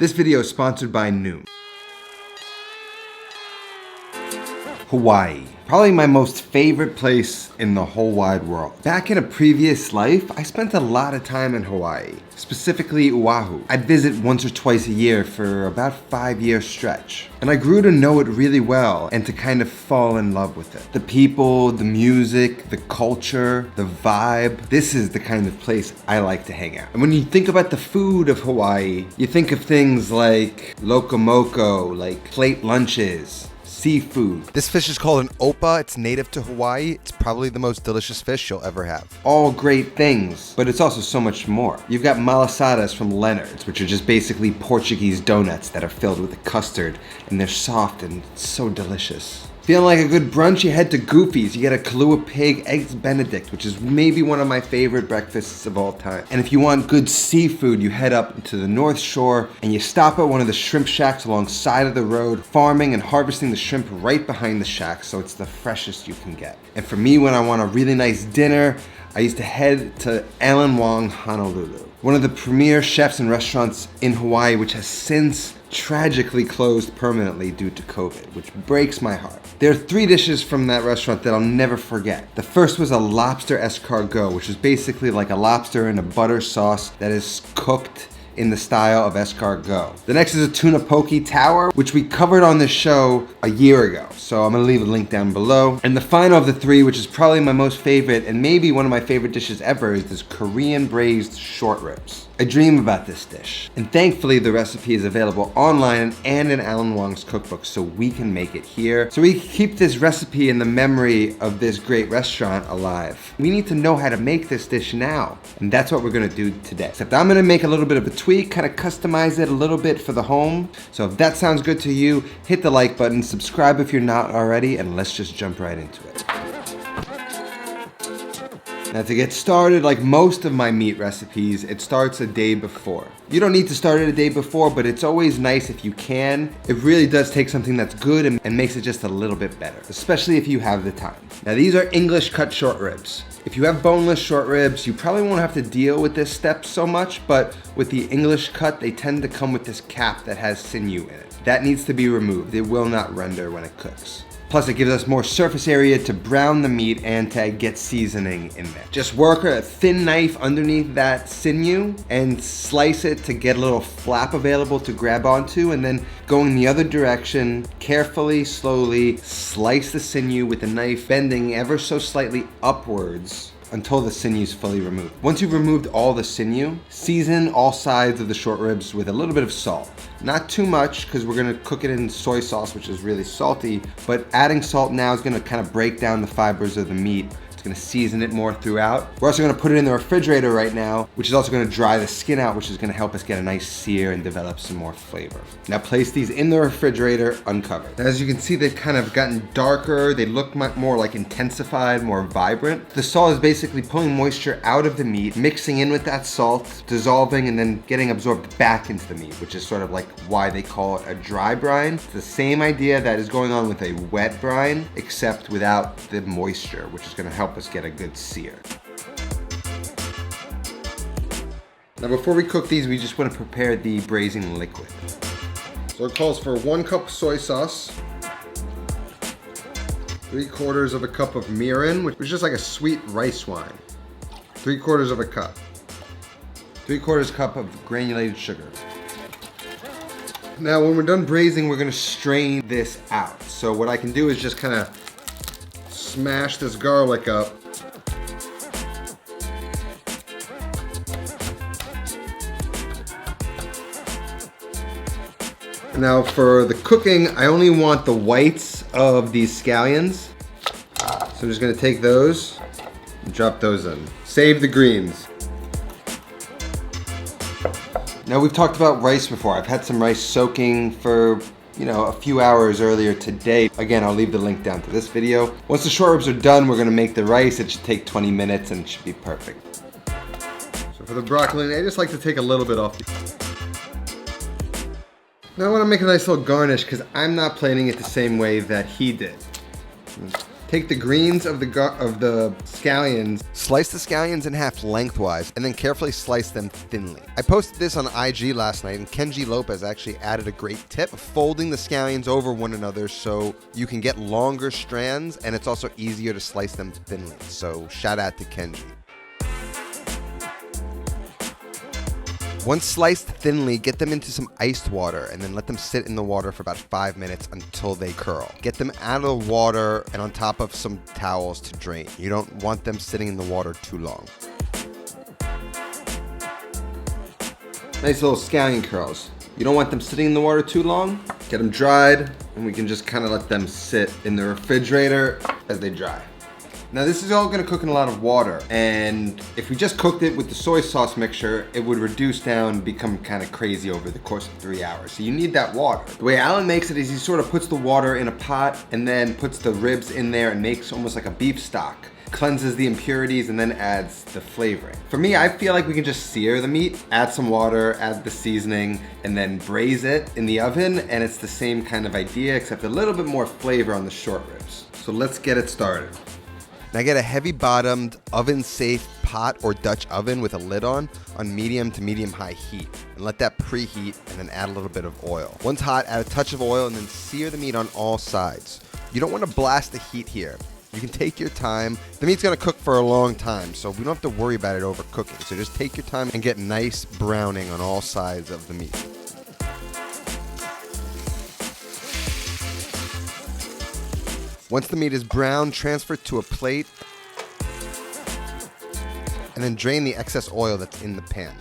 This video is sponsored by Noon. Hawaii. Probably my most favorite place in the whole wide world. Back in a previous life, I spent a lot of time in Hawaii, specifically Oahu. I'd visit once or twice a year for about a 5-year stretch. And I grew to know it really well and to kind of fall in love with it. The people, the music, the culture, the vibe. This is the kind of place I like to hang out. And when you think about the food of Hawaii, you think of things like locomoco, like plate lunches, seafood. This fish is called an opa. It's native to Hawaii. It's probably the most delicious fish you'll ever have. All great things, but it's also so much more. You've got malasadas from Leonard's, which are just basically Portuguese donuts that are filled with a custard, and they're soft and so delicious. Feeling like a good brunch, you head to Goofy's. You get a Kahlua Pig Eggs Benedict, which is maybe one of my favorite breakfasts of all time. And if you want good seafood, you head up to the North Shore and you stop at one of the shrimp shacks alongside of the road, farming and harvesting the shrimp right behind the shack, so it's the freshest you can get. And for me, when I want a really nice dinner, I used to head to Alan Wong, Honolulu, one of the premier chefs and restaurants in Hawaii, which has since tragically closed permanently due to COVID, which breaks my heart. There are 3 dishes from that restaurant that I'll never forget. The first was a lobster escargot, which is basically like a lobster in a butter sauce that is cooked in the style of escargot. The next is a tuna poke tower, which we covered on this show a year ago. So I'm gonna leave a link down below. And the final of the 3, which is probably my most favorite and maybe one of my favorite dishes ever, is this Korean braised short ribs. I dream about this dish. And thankfully the recipe is available online and in Alan Wong's cookbook, so we can make it here. So we keep this recipe in the memory of this great restaurant alive. We need to know how to make this dish now. And that's what we're gonna do today. Except I'm gonna make a little bit of a tweak, kind of customize it a little bit for the home. So if that sounds good to you, hit the like button, subscribe if you're not already, and let's just jump right into it. Now to get started, like most of my meat recipes, it starts a day before. You don't need to start it a day before, but it's always nice if you can. It really does take something that's good and makes it just a little bit better, especially if you have the time. Now these are English cut short ribs. If you have boneless short ribs, you probably won't have to deal with this step so much, but with the English cut, they tend to come with this cap that has sinew in it. That needs to be removed. It will not render when it cooks. Plus it gives us more surface area to brown the meat and to get seasoning in there. Just work a thin knife underneath that sinew and slice it to get a little flap available to grab onto, and then going the other direction, carefully, slowly, slice the sinew with the knife, bending ever so slightly upwards until the sinew is fully removed. Once you've removed all the sinew, season all sides of the short ribs with a little bit of salt. Not too much, because we're gonna cook it in soy sauce, which is really salty, but adding salt now is gonna kind of break down the fibers of the meat. It's gonna season it more throughout. We're also gonna put it in the refrigerator right now, which is also gonna dry the skin out, which is gonna help us get a nice sear and develop some more flavor. Now place these in the refrigerator uncovered. Now, as you can see, they've kind of gotten darker. They look more like intensified, more vibrant. The salt is basically pulling moisture out of the meat, mixing in with that salt, dissolving, and then getting absorbed back into the meat, which is sort of like why they call it a dry brine. It's the same idea that is going on with a wet brine, except without the moisture, which is gonna help us get a good sear. Now before we cook these, we just want to prepare the braising liquid. So it calls for 1 cup soy sauce, 3/4 of a cup of mirin, which is just like a sweet rice wine, 3/4 of a cup, 3/4 cup of granulated sugar. Now when we're done braising, we're going to strain this out. So what I can do is just kind of smash this garlic up. Now for the cooking, I only want the whites of these scallions. So I'm just gonna take those and drop those in. Save the greens. Now we've talked about rice before. I've had some rice soaking for a few hours earlier today. Again, I'll leave the link down to this video. Once the short ribs are done, we're gonna make the rice. It should take 20 minutes and it should be perfect. So for the broccolini, I just like to take a little bit off. Now I wanna make a nice little garnish because I'm not plating it the same way that he did. Take the greens of the scallions, slice the scallions in half lengthwise, and then carefully slice them thinly. I posted this on IG last night, and Kenji Lopez actually added a great tip of folding the scallions over one another so you can get longer strands, and it's also easier to slice them thinly. So shout out to Kenji. Once sliced thinly, get them into some iced water and then let them sit in the water for about 5 minutes until they curl. Get them out of the water and on top of some towels to drain. You don't want them sitting in the water too long. Nice little scallion curls. You don't want them sitting in the water too long. Get them dried, and we can just kind of let them sit in the refrigerator as they dry. Now this is all gonna cook in a lot of water, and if we just cooked it with the soy sauce mixture, it would reduce down, become kind of crazy over the course of 3 hours. So you need that water. The way Alan makes it is he sort of puts the water in a pot and then puts the ribs in there and makes almost like a beef stock. Cleanses the impurities and then adds the flavoring. For me, I feel like we can just sear the meat, add some water, add the seasoning, and then braise it in the oven, and it's the same kind of idea except a little bit more flavor on the short ribs. So let's get it started. Now get a heavy bottomed, oven safe pot or Dutch oven with a lid on medium to medium high heat. And let that preheat and then add a little bit of oil. Once hot, add a touch of oil and then sear the meat on all sides. You don't want to blast the heat here. You can take your time. The meat's gonna cook for a long time, so we don't have to worry about it overcooking. So just take your time and get nice browning on all sides of the meat. Once the meat is brown, transfer it to a plate and then drain the excess oil that's in the pan.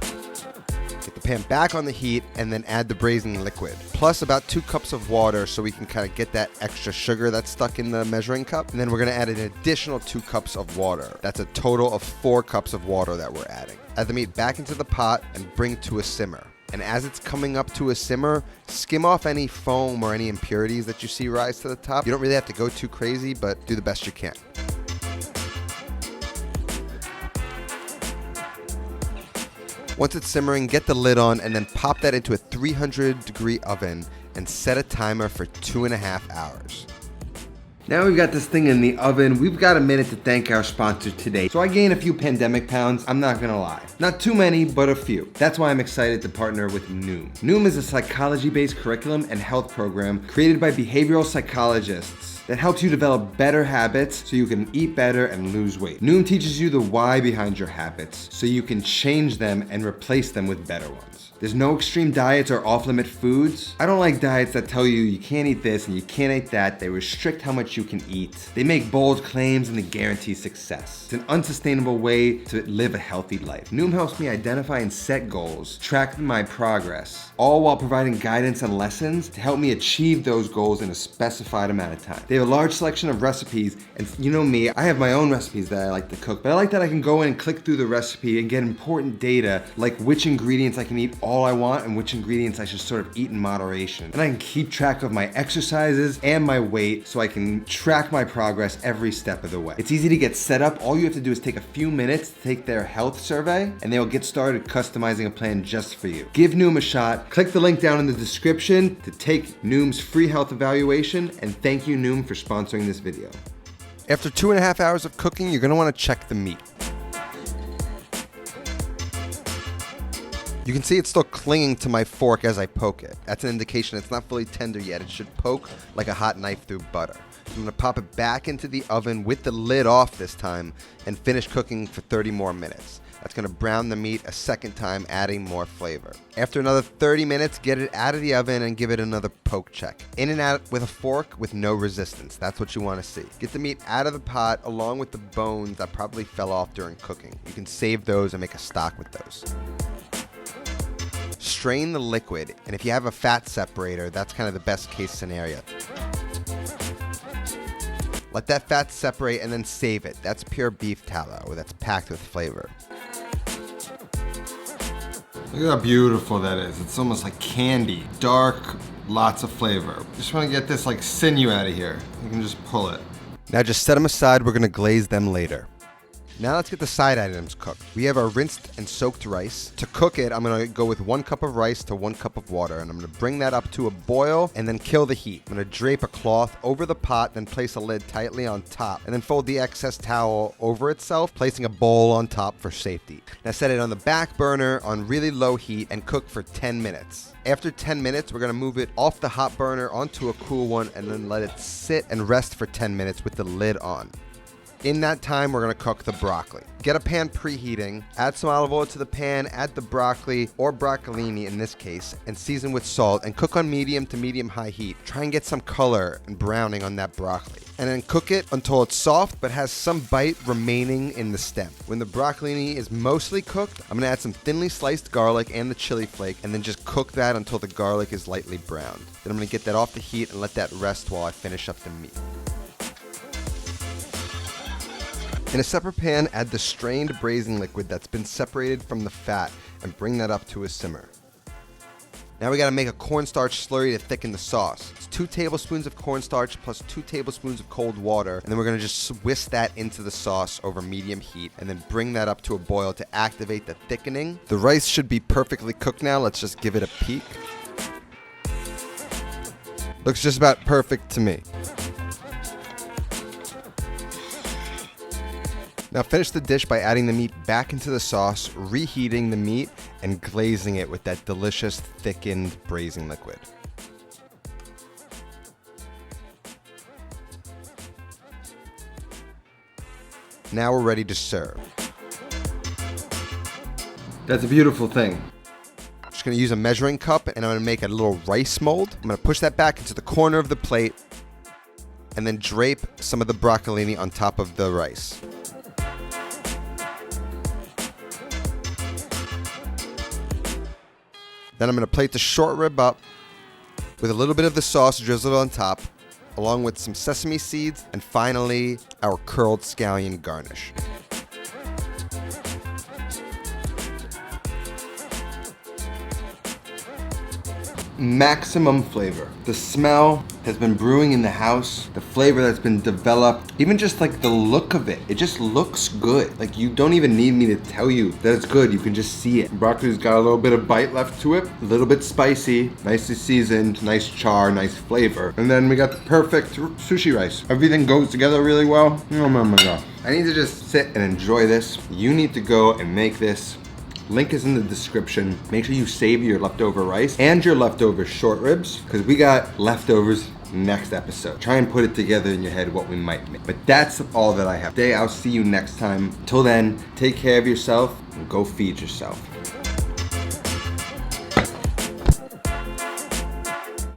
Get the pan back on the heat and then add the braising liquid, plus about 2 cups of water so we can kind of get that extra sugar that's stuck in the measuring cup. And then we're gonna add an additional 2 cups of water. That's a total of 4 cups of water that we're adding. Add the meat back into the pot and bring to a simmer. And as it's coming up to a simmer, skim off any foam or any impurities that you see rise to the top. You don't really have to go too crazy, but do the best you can. Once it's simmering, get the lid on and then pop that into a 300-degree oven and set a timer for 2.5 hours. Now we've got this thing in the oven, we've got a minute to thank our sponsor today. So I gained a few pandemic pounds, I'm not gonna lie. Not too many, but a few. That's why I'm excited to partner with Noom. Noom is a psychology-based curriculum and health program created by behavioral psychologists that helps you develop better habits so you can eat better and lose weight. Noom teaches you the why behind your habits so you can change them and replace them with better ones. There's no extreme diets or off-limit foods. I don't like diets that tell you you can't eat this and you can't eat that. They restrict how much you can eat. They make bold claims and they guarantee success. It's an unsustainable way to live a healthy life. Noom helps me identify and set goals, track my progress, all while providing guidance and lessons to help me achieve those goals in a specified amount of time. They have a large selection of recipes, and you know me, I have my own recipes that I like to cook, but I like that I can go in and click through the recipe and get important data like which ingredients I can eat all I want and which ingredients I should sort of eat in moderation. And I can keep track of my exercises and my weight so I can track my progress every step of the way. It's easy to get set up. All you have to do is take a few minutes to take their health survey and they will get started customizing a plan just for you. Give Noom a shot. Click the link down in the description to take Noom's free health evaluation, and thank you Noom for sponsoring this video. After 2.5 hours of cooking, you're gonna wanna check the meat. You can see it's still clinging to my fork as I poke it. That's an indication it's not fully tender yet. It should poke like a hot knife through butter. I'm gonna pop it back into the oven with the lid off this time and finish cooking for 30 more minutes. That's gonna brown the meat a second time, adding more flavor. After another 30 minutes, get it out of the oven and give it another poke check. In and out with a fork with no resistance. That's what you wanna see. Get the meat out of the pot along with the bones that probably fell off during cooking. You can save those and make a stock with those. Strain the liquid, and if you have a fat separator, that's kind of the best case scenario. Let that fat separate and then save it. That's pure beef tallow that's packed with flavor. Look at how beautiful that is. It's almost like candy. Dark, lots of flavor. Just want to get this like sinew out of here. You can just pull it. Now just set them aside. We're going to glaze them later. Now let's get the side items cooked. We have our rinsed and soaked rice. To cook it, I'm gonna go with 1 cup of rice to 1 cup of water, and I'm gonna bring that up to a boil and then kill the heat. I'm gonna drape a cloth over the pot, then place a lid tightly on top, and then fold the excess towel over itself, placing a bowl on top for safety. Now set it on the back burner on really low heat and cook for 10 minutes. After 10 minutes, we're gonna move it off the hot burner onto a cool one and then let it sit and rest for 10 minutes with the lid on. In that time, we're gonna cook the broccoli. Get a pan preheating, add some olive oil to the pan, add the broccoli, or broccolini in this case, and season with salt, and cook on medium to medium-high heat. Try and get some color and browning on that broccoli. And then cook it until it's soft, but has some bite remaining in the stem. When the broccolini is mostly cooked, I'm gonna add some thinly sliced garlic and the chili flake, and then just cook that until the garlic is lightly browned. Then I'm gonna get that off the heat and let that rest while I finish up the meat. In a separate pan, add the strained braising liquid that's been separated from the fat and bring that up to a simmer. Now we gotta make a cornstarch slurry to thicken the sauce. It's 2 tablespoons of cornstarch plus 2 tablespoons of cold water, and then we're gonna just whisk that into the sauce over medium heat and then bring that up to a boil to activate the thickening. The rice should be perfectly cooked now. Let's just give it a peek. Looks just about perfect to me. Now finish the dish by adding the meat back into the sauce, reheating the meat, and glazing it with that delicious thickened braising liquid. Now we're ready to serve. That's a beautiful thing. I'm just gonna use a measuring cup and I'm gonna make a little rice mold. I'm gonna push that back into the corner of the plate and then drape some of the broccolini on top of the rice. Then I'm going to plate the short rib up with a little bit of the sauce drizzled on top, along with some sesame seeds, and finally, our curled scallion garnish. Maximum flavor. The smell has been brewing in the house, the flavor that's been developed, even just like the look of it. It just looks good. Like you don't even need me to tell you that it's good. You can just see it. Broccoli's got a little bit of bite left to it, a little bit spicy, nicely seasoned, nice char, nice flavor. And then we got the perfect sushi rice. Everything goes together really well. Oh my God. I need to just sit and enjoy this. You need to go and make this. Link is in the description. Make sure you save your leftover rice and your leftover short ribs, because we got leftovers next episode. Try and put it together in your head what we might make. But that's all that I have today. I'll see you next time. Till then, take care of yourself and go feed yourself.